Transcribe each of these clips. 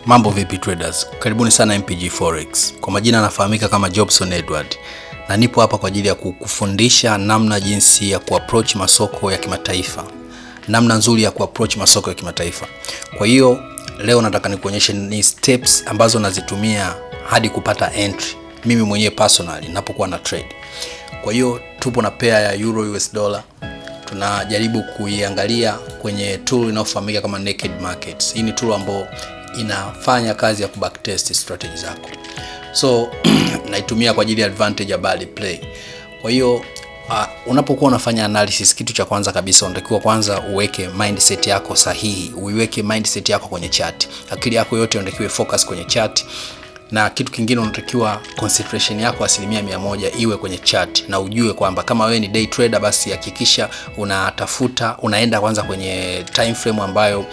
Mambo vipi traders? Karibuni sana MPG Forex. Kwa majina nafahamika kama Jobson Edward. Na nipo hapa kwa ajili ya kukufundisha namna jinsi ya kuapproach masoko ya kimataifa. Namna nzuri ya kuapproach masoko ya kimataifa. Kwa hiyo leo nataka nikuonyeshe ni steps ambazo nazitumia hadi kupata entry. Mimi mwenyewe personally ninapokuwa na trade. Kwa hiyo tupo na pair ya euro US dollar. Tunajaribu kuiangalia kwenye tool inayofahamika kama naked markets. Hii ni tool ambayo inafanya kazi ya kubacktest strategy zako. So naitumia kwa ajili ya advantage ya bali play. Kwa hiyo unapokuwa unafanya analysis, kitu cha kwanza kabisa unatakiwa kwanza uweke mindset yako sahihi. Uiweke mindset yako kwenye chart. Akili yako yote unatakiwa focus kwenye chart. Na kitu kingine unatakiwa concentration yako 100% iwe kwenye chart, na ujue kwamba kama wewe ni day trader basi hakikisha unaenda kwanza kwenye time frame ambayo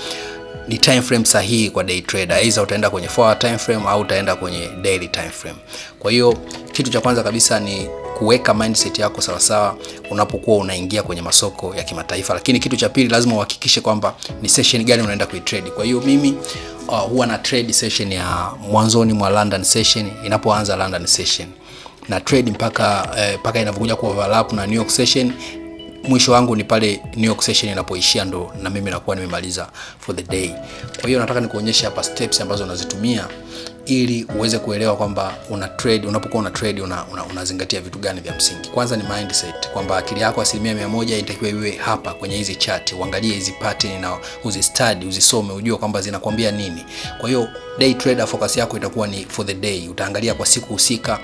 ni time frame sahihi kwa day trader. Aidha utaenda kwenye 4 hour time frame au utaenda kwenye daily time frame. Kwa hiyo kitu cha kwanza kabisa ni kuweka mindset yako sawa sawa unapokuwa unaingia kwenye masoko ya kimataifa. Lakini kitu cha pili lazima uhakikishe kwamba ni session gani unaenda kuitrade. Kwa hiyo mimi huwa na trade session ya mwanzoni mwa London session, inapoanza London session. Na trade mpaka inapokuja ku overlap na New York session. Mwisho wangu ni pale New York session inapoishia, ndo na mimi nakuwa nimemaliza for the day. Kwa hiyo nataka nikuonyeshe hapa steps ambazo unazitumia ili uweze kuelewa kwamba unapokuwa una trade unazingatia vitu gani vya msingi. Kwanza ni mindset, kwamba akili yako 100% inatakiwa iwe hapa kwenye hizi chart. Uangalie hizi pattern na uzistudy, uzisome, ujue kwamba zinakwambia nini. Kwa hiyo day trader focus yako itakuwa ni for the day. Utaangalia kwa siku husika.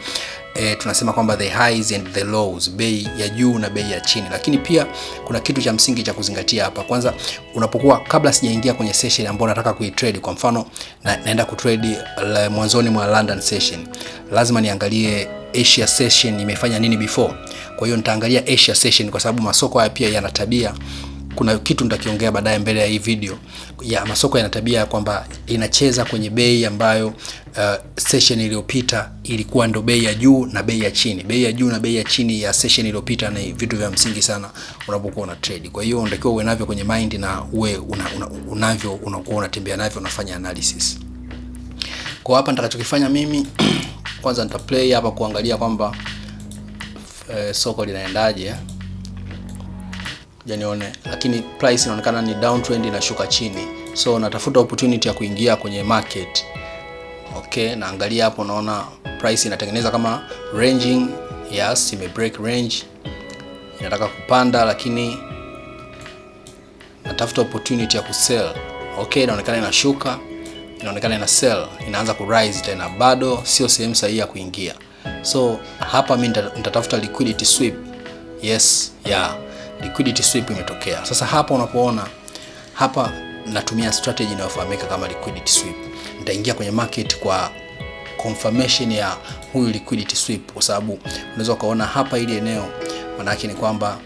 Tunasema kwamba the highs and the lows, bei ya juu na bei ya chini. Lakini pia kuna kitu cha msingi cha kuzingatia hapa. Kwanza unapokuwa, kabla sijaingia kwenye session ambayo nataka kuitrade, kwa mfano naenda kutrade mwanzoni mwa London session, lazima niangalie Asia session imefanya nini before. Kwa hiyo nitaangalia Asia session kwa sababu masoko haya pia yana tabia. Kuna kitu nitakiongea baadaye mbele ya hii video. Ya masoko yana tabia kwamba inacheza kwenye bei ambayo session iliyopita ilikuwa ndo bei ya juu na bei ya chini. Bei ya juu na bei ya chini ya session iliyopita ni vitu vya msingi sana unapokuwa una trade. Kwa hiyo unatakiwa uwe navyo kwenye mind na uwe unakuwa unatembea navyo, unafanya analysis. Kwa hapa nitakachokifanya mimi kwanza nitaplay hapa kuangalia kwamba soko linaendaje. Nione, lakini price inaonekana ni downtrend, inashuka chini. So natafuta opportunity ya kuingia kwenye market. Okay, naangalia hapo naona price inatengeneza kama ranging. Yes, ime break range. Inataka kupanda lakini natafuta opportunity ya kusell. Okay, inaonekana inashuka, inaonekana ina sell, inaanza ku rise tena, bado sio sehemu sahihi ya kuingia. So hapa mimi nitatafuta liquidity sweep. Yes, yeah. Liquidity sweep imetokea. Sasa hapa unapoona hapa natumia strategy inayofahamika kama liquidity sweep. Nitaingia kwenye market kwa confirmation ya huyu liquidity sweep, kwa sababu unaweza kuona hapa ili eneo, maana yake ni kwamba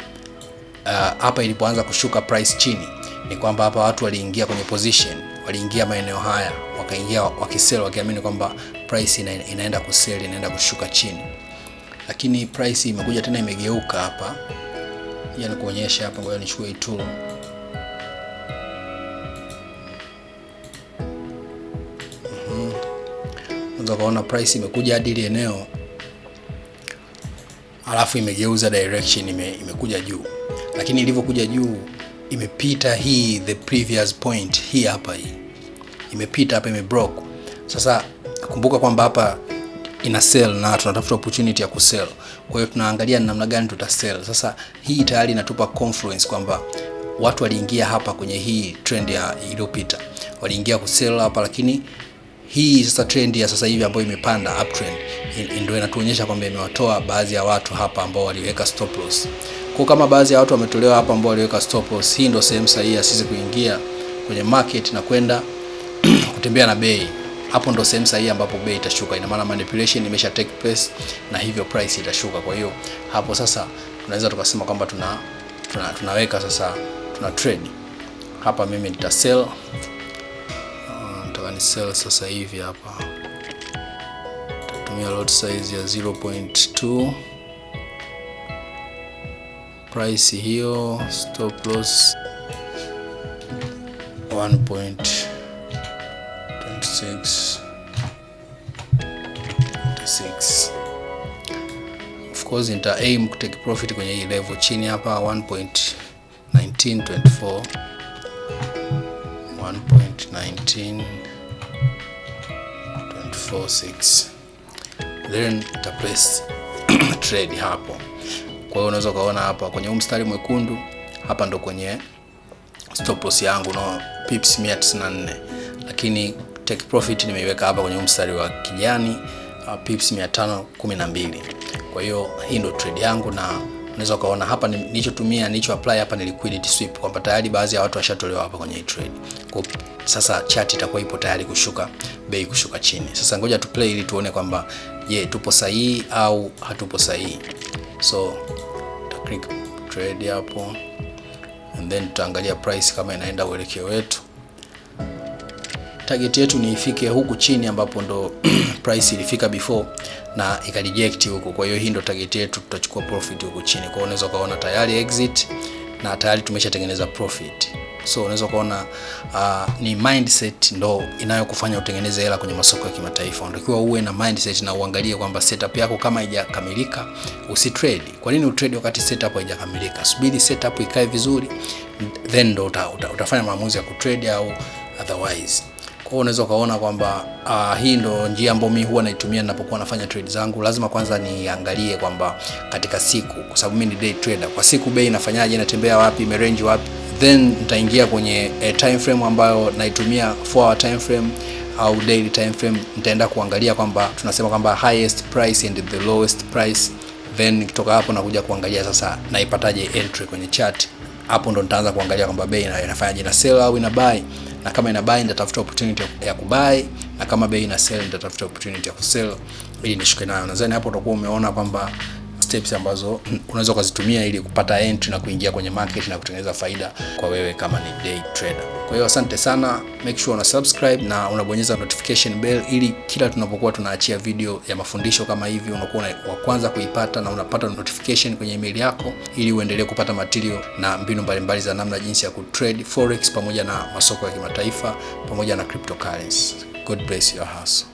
hapa ilipoanza kushuka price chini ni kwamba hapa watu waliingia kwenye position, waliingia maeneo haya, wakaingia wakisell wakiamini kwamba price inaenda kusell, inaenda kushuka chini. Lakini price imekuja tena imegeuka hapa. Yani kuonyesha hapa, ngoja nichukue hii tool. Unaweza kuona price imekuja hadi ile eneo, alafu imegeuza direction, imekuja juu. Lakini ilivyokuja juu imepita hii the previous point, hii hapa, hii imepita hapa, imebroke. Sasa kumbuka kwamba hapa ina sell na tunatafuta opportunity ya kusell. Kwa hiyo tunaangalia ni namna gani tutasell. Sasa hii tayari inatupa confluence kwamba watu waliingia hapa kwenye hii trend ya iliyopita, waliingia kusell hapa. Lakini hii sasa trend ya sasa hivi ambayo imepanda uptrend ndio inatuonyesha kwamba imewatoa baadhi ya watu hapa ambao waliweka stop loss. Kwa kama baadhi ya watu wametolewa hapa ambao waliweka stop loss, hii ndio sehemu sahihi ya sisi kuingia kwenye market na kwenda kutembea na bei. Hapo ndo sehemu sahihi ambapo bei itashuka. Ina maana manipulation imesha take place na hivyo price itashuka. Kwa hiyo hapo sasa tunaweza tukasema kwamba tunaweka sasa, tuna trade. Hapa mimi nita sell. Nataka ni sell sasa hivi hapa. Nitatumia lot size ya 0.2. Price hiyo, stop loss 1.26 26, 26. Of course nita aim ku take profit kwenye hii level chini hapa 1.1924, 1.19246, then nita place trade hapo. Kwa hiyo unaweza kaona hapa kwenye mstari mwekundu hapa ndo kwenye stop loss yangu no pips 194, lakini take profit nimeiweka hapa kwenye mstari wa kijani pips 512. Kwa hiyo hii ndo trade yangu, na unaweza kaona hapa nilicho apply hapa ni liquidity sweep, kwamba tayari baadhi ya watu washatolewa hapa kwenye hii trade. Kwa sasa chart itakuwa ipo tayari kushuka, bei kushuka chini. Sasa ngoja tu play ili tuone kwamba tupo sahihi au hatupo sahihi. So click trade hapo, and then tutaangalia price kama inaenda uelekeo wetu. Target yetu ni ifike huku chini ambapo ndo price ilifika before na ikareject huko. Kwa hiyo hii ndo target yetu, tutachukua profit huku chini. Kwa hiyo unaweza kaona tayari exit na tayari tumeshatengeneza profit. So unaweza kuona ni mindset ndo inayokufanya utengeneze hela kwenye masoko ya kimataifa. Unatakiwa uwe na mindset na uangalie kwamba setup yako kama haijakamilika usitrade. Kwa nini utrade wakati setup haijakamilika? Subiri setup ikae vizuri, then ndo utafanya maamuzi ya kutrade au otherwise. Kwa hiyo unaweza kaona kwamba hii ndo njia ambayo mimi huwa naitumia ninapokuwa nafanya trade zangu. Lazima kwanza niangalie kwamba katika siku, kwa sababu mimi ni day trader, kwa siku bei inafanyaje, inatembea wapi, imerange wapi, then nitaingia kwenye time frame ambayo naitumia 4 hour time frame au daily time frame. Nitaenda kuangalia kwamba tunasema kwamba highest price and the lowest price, then kutoka hapo nakuja kuangalia sasa naipataje entry kwenye chart. Hapo ndo nitaanza kuangalia kwamba bei inafanyaje, ina sell au ina buy, na kama ina buy nitatafuta opportunity ya kubuy, na kama bei ina sell nitatafuta opportunity ya kusell ili nishuke nayo. Nadhani hapo utakuwa umeona kwamba steps ambazo unaweza kuzitumia ili kupata entry na kuingia kwenye market na kutengeneza faida kwa wewe kama ni day trader. Kwa hiyo asante sana, make sure una subscribe na unabonyeza notification bell ili kila tunapokuwa tunaachia video ya mafundisho kama hivi unakuwa wa kwanza kuipata na unapata notification kwenye email yako, ili uendelee kupata material na mbinu mbalimbali za namna jinsi ya kutrade forex pamoja na masoko ya kimataifa pamoja na cryptocurrency. God bless your hustle.